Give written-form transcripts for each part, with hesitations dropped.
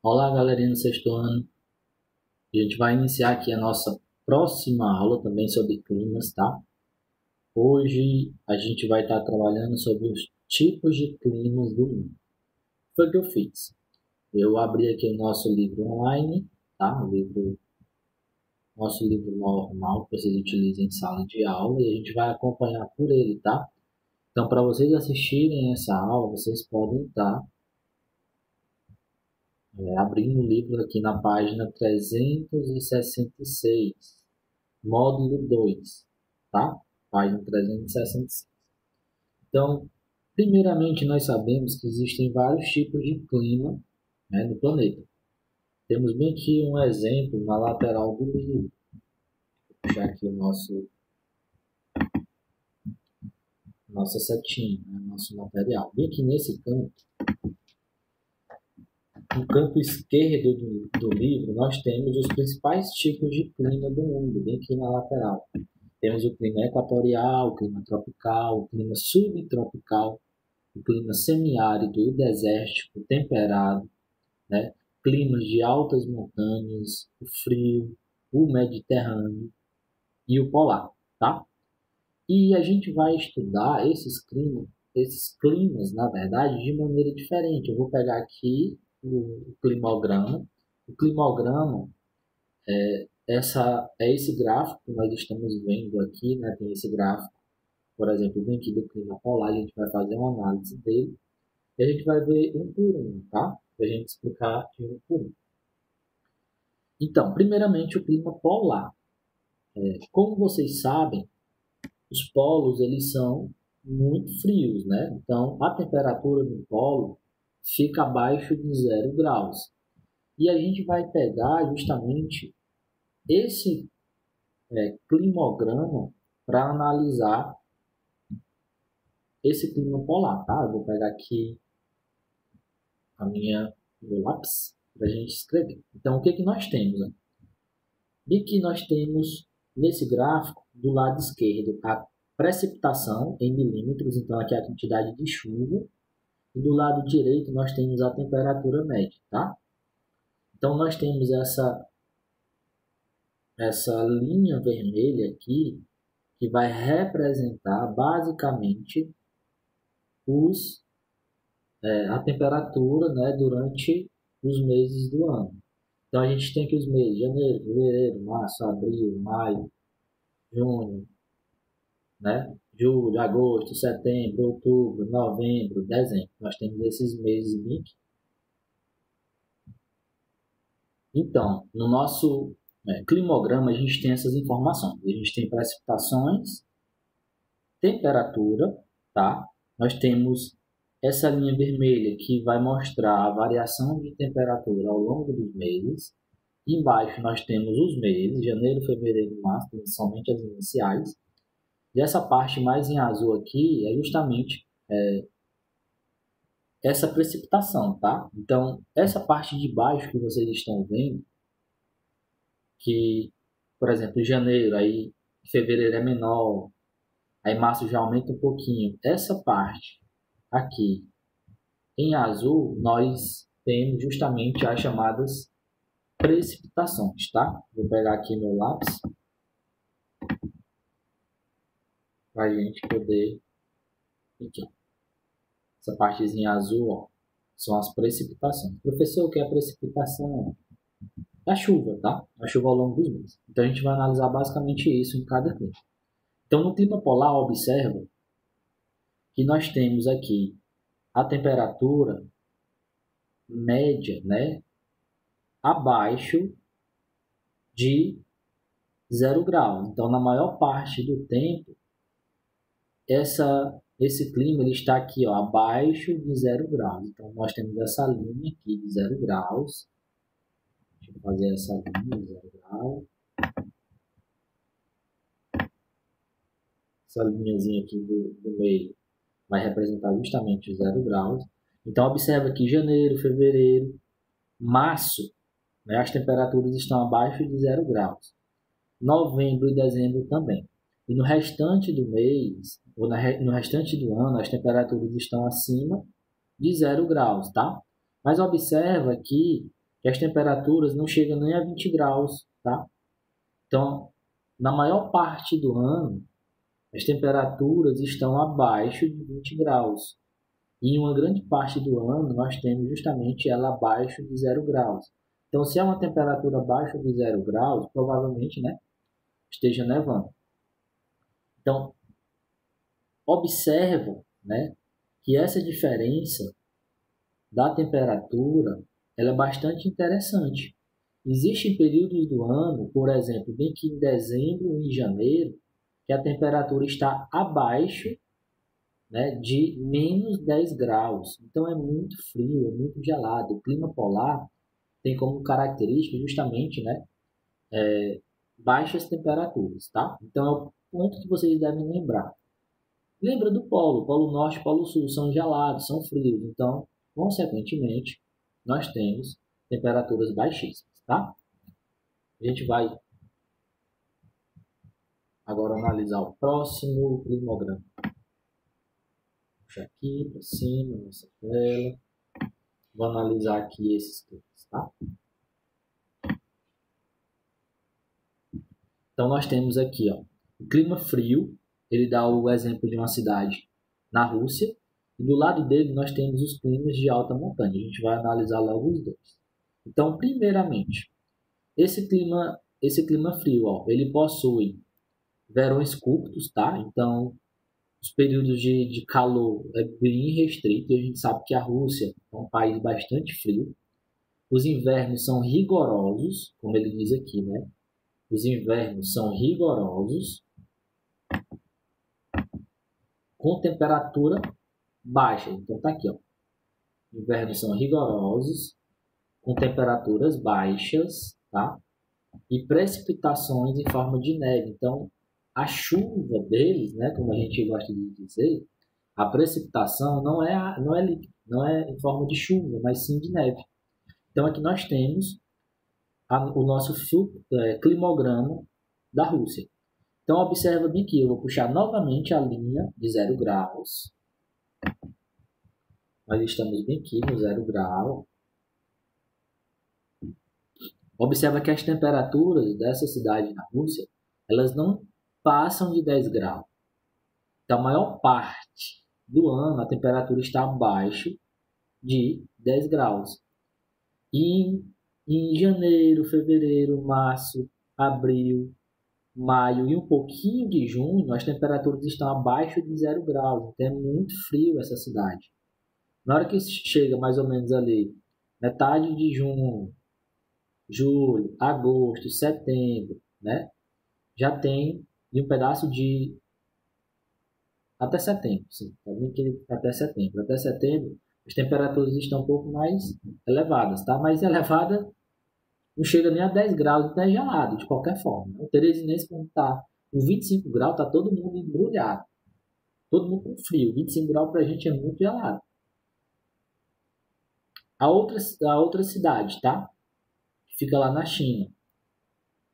Olá, galerinha do sexto ano. A gente vai iniciar aqui a nossa próxima aula também sobre climas, tá? Hoje a gente vai estar trabalhando sobre os tipos de climas do mundo. Foi o que eu fiz. Eu abri aqui o nosso livro online, tá? Nosso livro normal que vocês utilizam em sala de aula e a gente vai acompanhar por ele, tá? Então, para vocês assistirem essa aula, vocês podem estar abrindo o livro aqui na página 366, módulo 2, tá? Página 366. Então, primeiramente, nós sabemos que existem vários tipos de clima, né, no planeta. Temos bem aqui um exemplo na lateral do livro. Vou puxar aqui nossa setinha, né, nosso material. Bem aqui nesse canto, no canto esquerdo do livro, nós temos os principais tipos de clima do mundo, bem aqui na lateral. Temos o clima equatorial, o clima tropical, o clima subtropical, o clima semiárido, o desértico, o temperado, né? Climas de altas montanhas, o frio, o mediterrâneo e o polar, tá? E a gente vai estudar esses climas, na verdade, de maneira diferente. Eu vou pegar aqui o climograma. O climograma é esse gráfico que nós estamos vendo aqui, né? Tem esse gráfico, por exemplo, vem aqui do clima polar, a gente vai fazer uma análise dele e a gente vai ver um por um, tá? Para a gente explicar de um por um. Então, primeiramente, o clima polar. Como vocês sabem, os polos eles são muito frios, né? Então, a temperatura do polo fica abaixo de 0 graus. E a gente vai pegar justamente esse climograma para analisar esse clima polar, tá? Eu vou pegar aqui meu lápis para a gente escrever. Então, o que que nós temos? Né? E que nós temos nesse gráfico, do lado esquerdo, a precipitação em milímetros, então aqui é a quantidade de chuva, e do lado direito nós temos a temperatura média, tá? Então, nós temos essa linha vermelha aqui, que vai representar basicamente a temperatura, né, durante os meses do ano. Então, a gente tem aqui os meses: janeiro, fevereiro, março, abril, maio, junho, né, julho, agosto, setembro, outubro, novembro, dezembro. Nós temos esses meses aqui. Então, no nosso climograma, a gente tem essas informações. A gente tem precipitações, temperatura, tá? Nós temos essa linha vermelha que vai mostrar a variação de temperatura ao longo dos meses. Embaixo nós temos os meses, janeiro, fevereiro, março, somente as iniciais. E essa parte mais em azul aqui é justamente essa precipitação, tá? Então, essa parte de baixo que vocês estão vendo, que, por exemplo, em janeiro, aí fevereiro é menor, aí março já aumenta um pouquinho. Essa parte aqui em azul, nós temos justamente as chamadas precipitações, tá? Vou pegar aqui meu lápis para a gente poder... Aqui. Essa partezinha azul, ó, são as precipitações. Professor, o que é precipitação? É a chuva, tá? A chuva ao longo dos meses. Então, a gente vai analisar basicamente isso em cada clima. Então, no clima polar, observa que nós temos aqui a temperatura média, né, abaixo de 0 graus. Então, na maior parte do tempo, esse clima ele está aqui, ó, abaixo de 0 graus. Então, nós temos essa linha aqui de 0 graus. Deixa eu fazer essa linha de 0 graus. Essa linhazinha aqui do meio vai representar justamente os 0 graus. Então, observa que janeiro, fevereiro, março, né, as temperaturas estão abaixo de 0 graus. Novembro e dezembro também. E no restante do mês, ou no restante do ano, as temperaturas estão acima de 0 graus, tá? Mas observa que que as temperaturas não chegam nem a 20 graus, tá? Então, na maior parte do ano, as temperaturas estão abaixo de 20 graus. E em uma grande parte do ano, nós temos justamente ela abaixo de 0 graus. Então, se é uma temperatura abaixo de 0 graus, provavelmente, né, esteja nevando. Então, observa, né, que essa diferença da temperatura ela é bastante interessante. Existem períodos do ano, por exemplo, bem que em dezembro e em janeiro, que a temperatura está abaixo, né, de menos 10 graus. Então é muito frio, é muito gelado. O clima polar tem como característica justamente, né, baixas temperaturas, tá? Então é o ponto que vocês devem lembrar. Lembra do polo, polo norte e polo sul são gelados, são frios. Então, consequentemente, nós temos temperaturas baixíssimas, tá? A gente vai agora analisar o próximo climograma. Puxa aqui para cima, nossa tela. Vou analisar aqui esses climas, tá? Então, nós temos aqui, ó, o clima frio. Ele dá o exemplo de uma cidade na Rússia. E do lado dele, nós temos os climas de alta montanha. A gente vai analisar logo os dois. Então, primeiramente, esse clima frio, ó, ele possui verões curtos, tá? Então, os períodos de calor é bem restrito. A gente sabe que a Rússia é um país bastante frio. Os invernos são rigorosos, como ele diz aqui, né? Os invernos são rigorosos, com temperatura baixa. Então, tá aqui, ó. Invernos são rigorosos, com temperaturas baixas, tá? E precipitações em forma de neve. Então, a chuva deles, né, como a gente gosta de dizer, a precipitação não é em forma de chuva, mas sim de neve. Então, aqui nós temos o nosso climograma da Rússia. Então, observa bem que eu vou puxar novamente a linha de 0 graus. Nós estamos bem aqui no 0 grau. Observa que as temperaturas dessa cidade na Rússia, elas não passam de 10 graus. Então, a maior parte do ano, a temperatura está abaixo de 10 graus. E em janeiro, fevereiro, março, abril, maio e um pouquinho de junho, as temperaturas estão abaixo de 0 graus. Então, é muito frio essa cidade. Na hora que chega mais ou menos ali, metade de junho, julho, agosto, setembro, né? Já tem um pedaço de até setembro, sim. Até setembro. Até setembro, as temperaturas estão um pouco mais elevadas, tá? Mas elevada não chega nem a 10 graus, então é gelado, de qualquer forma. O Teresinense, quando está com 25 graus, tá todo mundo embrulhado. Todo mundo com frio. 25 graus pra gente é muito gelado. A outra cidade, tá? Fica lá na China.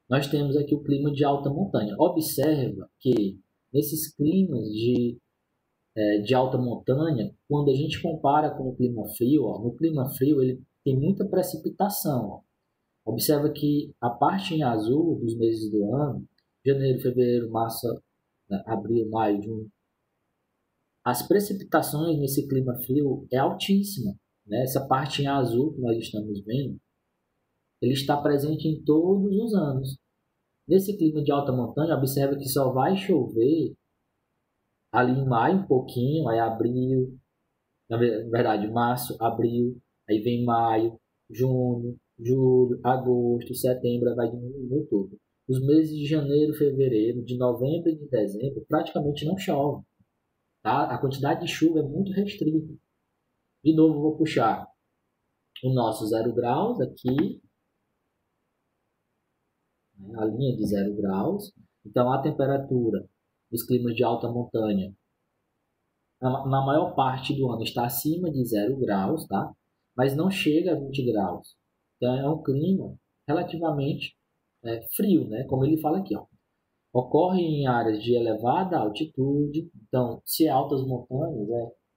Nós temos aqui o clima de alta montanha. Observa que nesses climas de alta montanha, quando a gente compara com o clima frio, ó, no clima frio ele tem muita precipitação. Ó. Observa que a parte em azul dos meses do ano, janeiro, fevereiro, março, né, abril, maio, junho, as precipitações nesse clima frio é altíssima. Né? Essa parte em azul que nós estamos vendo, ele está presente em todos os anos. Nesse clima de alta montanha, observa que só vai chover ali em maio um pouquinho, aí abril, na verdade, março, abril, aí vem maio, junho, julho, agosto, setembro, vai diminuindo outubro. Os meses de janeiro, fevereiro, de novembro e de dezembro praticamente não chove. Tá? A quantidade de chuva é muito restrita. De novo, vou puxar o nosso 0 graus aqui, a linha de 0 graus. Então, a temperatura dos climas de alta montanha, na maior parte do ano, está acima de 0 graus, tá? Mas não chega a 20 graus. Então, é um clima relativamente frio, né? Como ele fala aqui, ó. Ocorre em áreas de elevada altitude. Então, se é altas montanhas,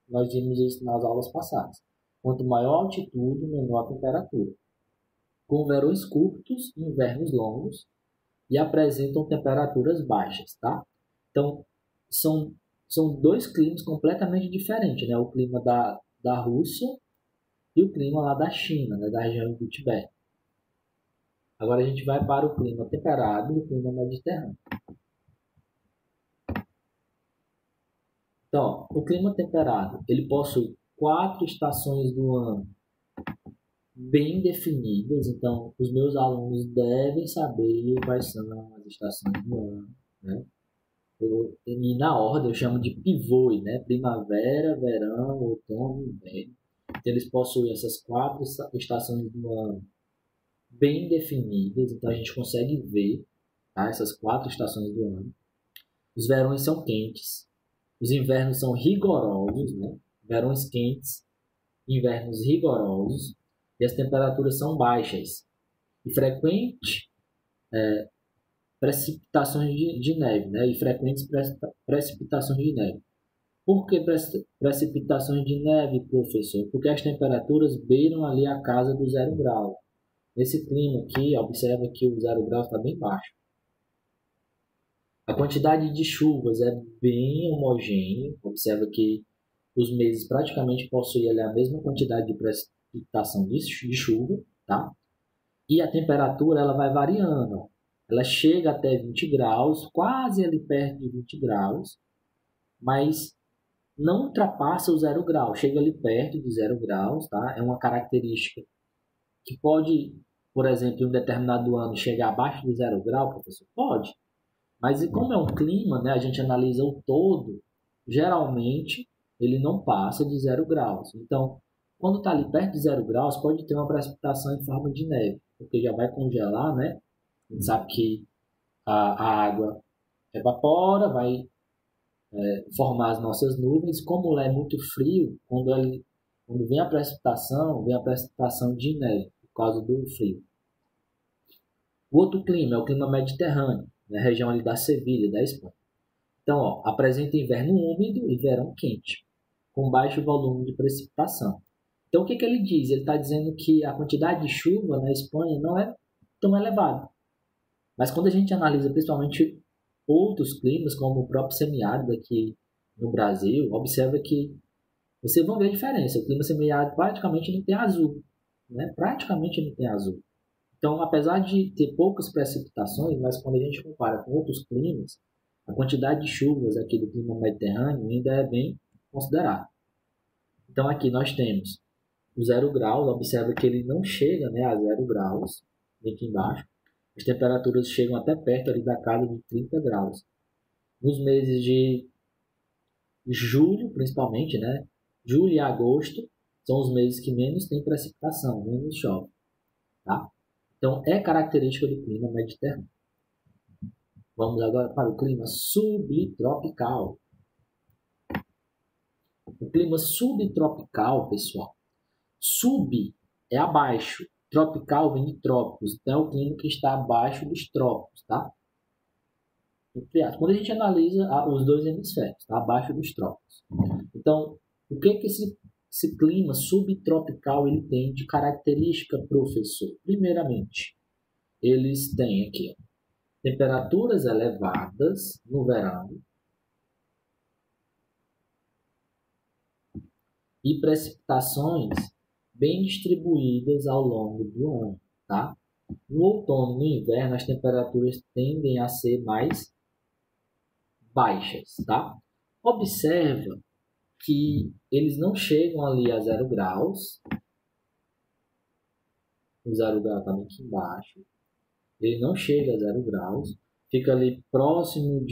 nós vimos isso nas aulas passadas. Quanto maior a altitude, menor a temperatura. com verões curtos e invernos longos e apresentam temperaturas baixas, tá? Então, são dois climas completamente diferentes, né? O clima da Rússia e o clima lá da China, né? Da região do Tibete. Agora a gente vai para o clima temperado e o clima mediterrâneo. Então, o clima temperado, ele possui 4 estações do ano bem definidas. Então, os meus alunos devem saber quais são as estações do ano, né? E na ordem eu chamo de pivô, né? Primavera, verão, outono e inverno. Então, eles possuem essas 4 estações do ano bem definidas. Então, a gente consegue ver, tá? Essas 4 estações do ano. Os verões são quentes, os invernos são rigorosos, né? Verões quentes, invernos rigorosos, e as temperaturas são baixas. E frequentes precipitações de neve, né? E frequentes precipitações de neve. Por que precipitações de neve, professor? Porque as temperaturas beiram ali a casa do 0 grau. Nesse clima aqui, observa que o 0 grau está bem baixo. A quantidade de chuvas é bem homogênea. Observa que os meses praticamente possuem ali a mesma quantidade de precipitação de chuva, tá? E a temperatura ela vai variando. Ela chega até 20 graus, quase ali perto de 20 graus, mas não ultrapassa o 0 grau, chega ali perto de 0 graus, tá? É uma característica que pode, por exemplo, em um determinado ano chegar abaixo de 0 grau, professor? Pode. Mas e como é um clima, né, a gente analisa o todo, geralmente ele não passa de 0 graus. Então, quando está ali perto de 0 graus, pode ter uma precipitação em forma de neve, porque já vai congelar, né? A gente sabe que a água evapora, vai formar as nossas nuvens. Como lá é muito frio, quando vem a precipitação de neve, por causa do frio. O outro clima é o clima mediterrâneo, na região ali da Sevilha, da Espanha. Então, ó, apresenta inverno úmido e verão quente, com baixo volume de precipitação. Então, o que ele diz? Ele está dizendo que a quantidade de chuva na Espanha não é tão elevada. Mas quando a gente analisa principalmente outros climas, como o próprio semiárido aqui no Brasil, observa que vocês vão ver a diferença. O clima semiárido praticamente não tem azul, né? Praticamente não tem azul. Então, apesar de ter poucas precipitações, mas quando a gente compara com outros climas, a quantidade de chuvas aqui do clima mediterrâneo ainda é bem considerável. Então, aqui nós temos o 0 graus, observa que ele não chega, né, a 0 graus, aqui embaixo. As temperaturas chegam até perto ali da casa de 30 graus. Nos meses de julho, principalmente, né, julho e agosto, são os meses que menos tem precipitação, menos chove, tá? Então, é característica do clima mediterrâneo. Vamos agora para o clima subtropical. O clima subtropical, pessoal, sub é abaixo, tropical vem de trópicos, então é o clima que está abaixo dos trópicos, tá? Quando a gente analisa os dois hemisférios, tá? Abaixo dos trópicos. Então, o que esse clima subtropical ele tem de característica, professor? Primeiramente, eles têm aqui, ó, temperaturas elevadas no verão e precipitações bem distribuídas ao longo do ano, tá? No outono e no inverno, as temperaturas tendem a ser mais baixas, tá? Observa que eles não chegam ali a 0 graus. O 0 grau está aqui embaixo. Ele não chega a 0 graus. Fica ali próximo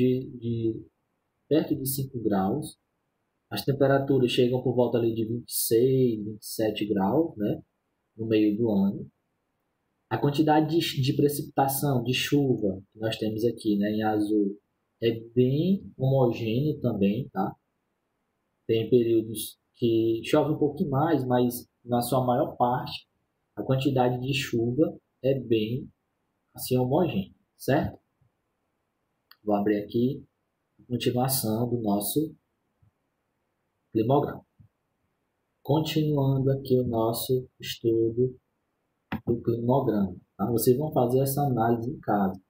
perto de 5 graus. As temperaturas chegam por volta ali de 26, 27 graus, né? No meio do ano. A quantidade de precipitação, de chuva, que nós temos aqui, né, em azul, é bem homogêneo também, tá? Tem períodos que chove um pouquinho mais, mas na sua maior parte, a quantidade de chuva é bem assim homogênea, certo? Vou abrir aqui a continuação do nosso climograma. Continuando aqui o nosso estudo do climograma. Tá? Vocês vão fazer essa análise em casa.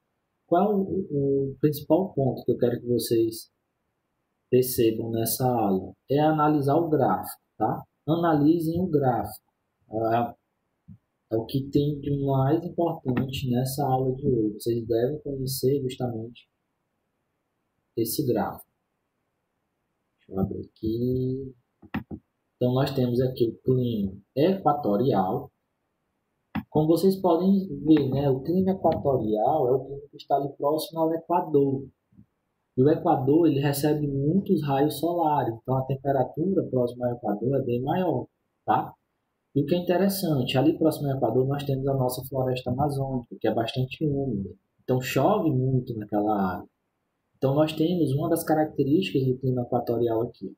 Qual é o principal ponto que eu quero que vocês percebam nessa aula? É analisar o gráfico. Tá? Analisem o gráfico. É o que tem de mais importante nessa aula de hoje. Vocês devem conhecer justamente esse gráfico. Deixa eu abrir aqui. Então, nós temos aqui o clima equatorial. Como vocês podem ver, né, o clima equatorial é o clima que está ali próximo ao Equador. E o Equador ele recebe muitos raios solares, então a temperatura próxima ao Equador é bem maior. Tá? E o que é interessante, ali próximo ao Equador nós temos a nossa floresta amazônica, que é bastante úmida. Então chove muito naquela área. Então nós temos uma das características do clima equatorial aqui.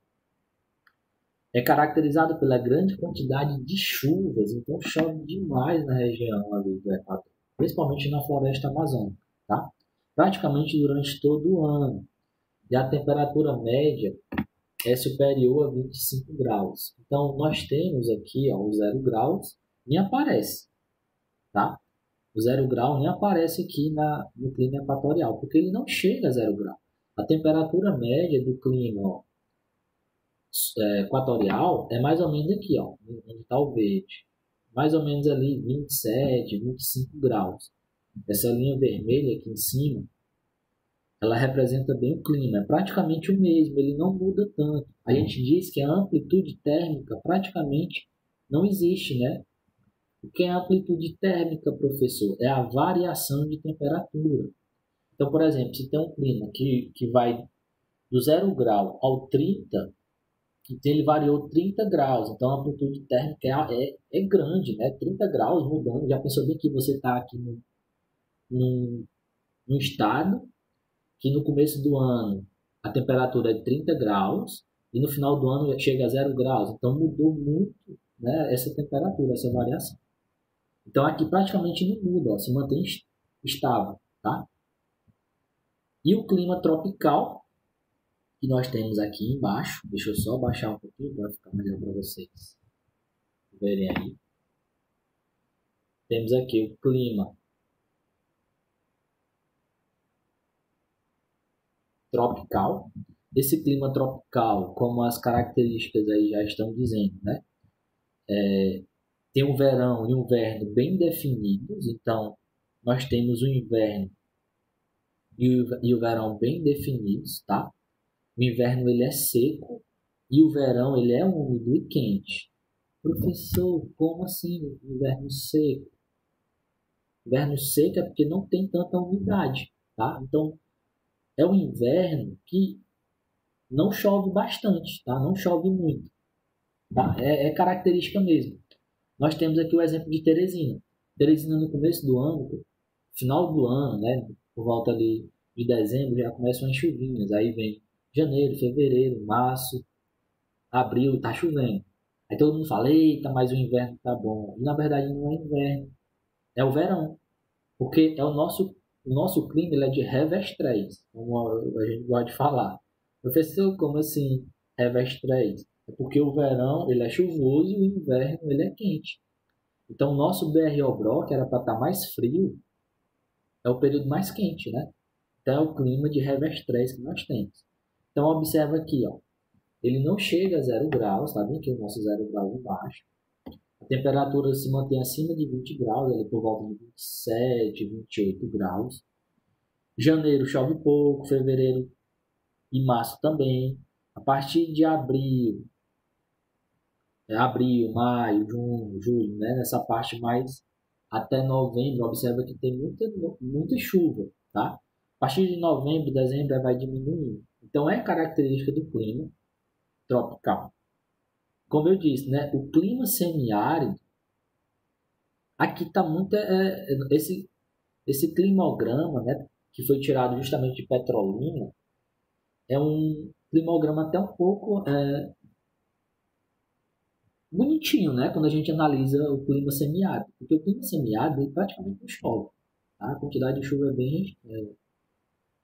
É caracterizado pela grande quantidade de chuvas, então chove demais na região ali do Equador, principalmente na floresta amazônica, tá? Praticamente durante todo o ano. E a temperatura média é superior a 25 graus. Então, nós temos aqui ó, o 0 graus, nem aparece, tá? O 0 grau nem aparece aqui no clima equatorial, porque ele não chega a 0 grau. A temperatura média do clima ó, equatorial é mais ou menos aqui, ó, onde está o verde. Mais ou menos ali 27, 25 graus. Essa linha vermelha aqui em cima, ela representa bem o clima. É praticamente o mesmo, ele não muda tanto. A gente diz que a amplitude térmica praticamente não existe, né? O que é a amplitude térmica, professor? É a variação de temperatura. Então, por exemplo, se tem um clima que vai do 0 grau ao 30, então ele variou 30 graus, então a amplitude térmica é grande, né? 30 graus mudando. Já pensou bem que você está aqui num estado que no começo do ano a temperatura é 30 graus e no final do ano chega a 0 graus. Então mudou muito, né, essa temperatura, essa variação. Então aqui praticamente não muda, ó, se mantém estável. Tá? E o clima tropical, que nós temos aqui embaixo, deixa eu só baixar um pouquinho para ficar melhor para vocês verem aí. Temos aqui o clima tropical. Esse clima tropical, como as características aí já estão dizendo, né? Tem um verão e um inverno bem definidos. Então, nós temos o inverno e o verão bem definidos, tá? O inverno ele é seco e o verão ele é úmido e quente. Professor, como assim inverno seco? Inverno seco é porque não tem tanta umidade, tá? Então, é um inverno que não chove bastante, tá? Não chove muito, tá? É característica mesmo. Nós temos aqui o exemplo de Teresina. Teresina no começo do ano, final do ano, né? Por volta ali de dezembro já começam as chuvinhas. Aí vem janeiro, fevereiro, março, abril, tá chovendo. Aí todo mundo fala, eita, mas o inverno tá bom. E na verdade não é inverno, é o verão. Porque é o nosso clima ele é de revestrez, como a gente gosta de falar. Professor, como assim revestrez? É porque o verão ele é chuvoso e o inverno ele é quente. Então o nosso BRO, que era para estar mais frio, é o período mais quente, né? Então é o clima de revestrez que nós temos. Então observa aqui, ó. Ele não chega a 0 graus, tá vendo que o nosso 0 graus embaixo. A temperatura se mantém acima de 20 graus, ali por volta de 27, 28 graus. Janeiro chove pouco, fevereiro e março também. A partir de abril, maio, junho, julho, né? Nessa parte mais até novembro, observa que tem muita chuva, tá? A partir de novembro, dezembro vai diminuindo. Então é característica do clima tropical. Como eu disse, né? O clima semiárido, aqui está muito esse climograma, né? Que foi tirado justamente de Petrolina, é um climograma até um pouco bonitinho, né? Quando a gente analisa o clima semiárido. Porque o clima semiárido ele praticamente não chove. Tá? A quantidade de chuva é bem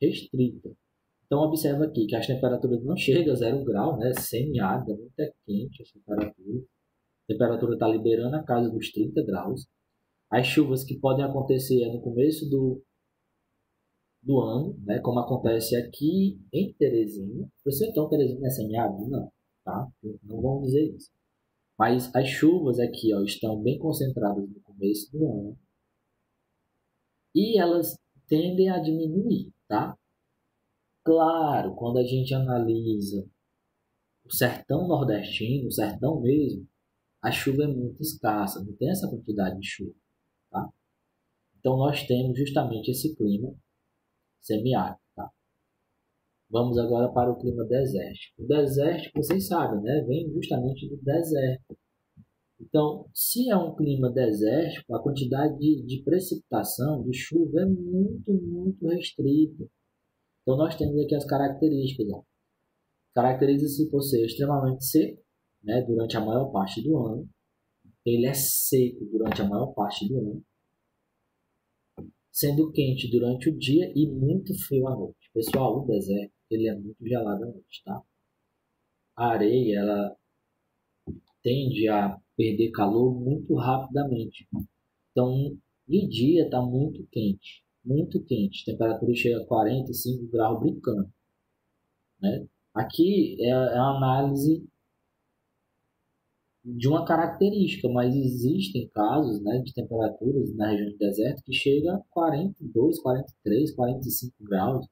restrita. Então, observa aqui que as temperaturas não chegam a 0 grau, né? Semiárido, é muito quente a temperatura. A temperatura está liberando a casa dos 30 graus. As chuvas que podem acontecer no começo do ano, né, como acontece aqui em Teresina. Você então Teresina é semiárido? Não, tá? Não vamos dizer isso. Mas as chuvas aqui, ó, estão bem concentradas no começo do ano e elas tendem a diminuir, tá? Claro, quando a gente analisa o sertão nordestino, o sertão mesmo, a chuva é muito escassa, não tem essa quantidade de chuva, tá? Então nós temos justamente esse clima semiárido, tá? Vamos agora para o clima desértico. O desértico, vocês sabem, né? Vem justamente do deserto. Então, se é um clima desértico, a quantidade de precipitação, de chuva, é muito, muito restrita. Então, nós temos aqui as características. Ó. Caracteriza-se por ser extremamente seco, né, durante a maior parte do ano. Ele é seco durante a maior parte do ano, sendo quente durante o dia e muito frio à noite. Pessoal, o deserto ele é muito gelado à noite, tá? A areia ela tende a perder calor muito rapidamente. Então, de dia está muito quente. A temperatura chega a 45 graus brincando, né? Aqui é a análise de uma característica, mas existem casos, né, de temperaturas na região de deserto que chega a 42, 43, 45 graus.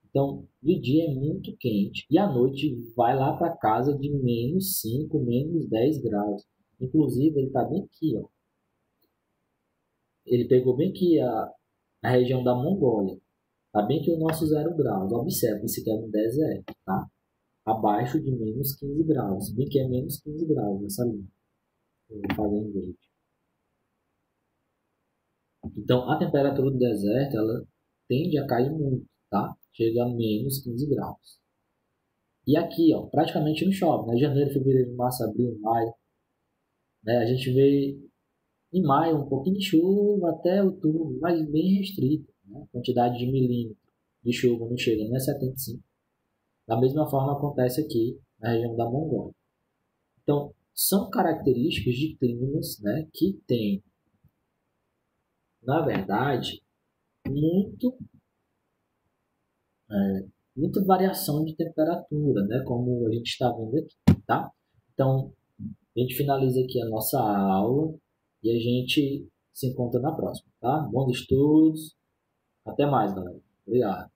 Então, de dia é muito quente e à noite vai lá para casa de menos 5, menos 10 graus. Inclusive, ele está bem aqui, ó. Ele pegou bem aqui a região da Mongólia. Está bem que o nosso 0 graus. Observe, isso aqui é um deserto, tá? Abaixo de menos 15 graus. Bem que é menos 15 graus nessa linha. Eu vou fazer em verde. Então, a temperatura do deserto, ela tende a cair muito, tá? Chega a menos 15 graus. E aqui, ó, praticamente não chove, né? Janeiro, fevereiro, março, abril, maio. Né? A gente vê em maio um pouquinho de chuva até outubro, mas bem restrito. Né? A quantidade de milímetros de chuva não chega nem a 75. Da mesma forma acontece aqui na região da Mongólia. Então, são características de climas, né, que têm, na verdade, muito, muita variação de temperatura, né, como a gente está vendo aqui, tá? Então, a gente finaliza aqui a nossa aula e a gente se encontra na próxima, tá? Bons estudos, até mais, galera. Obrigado.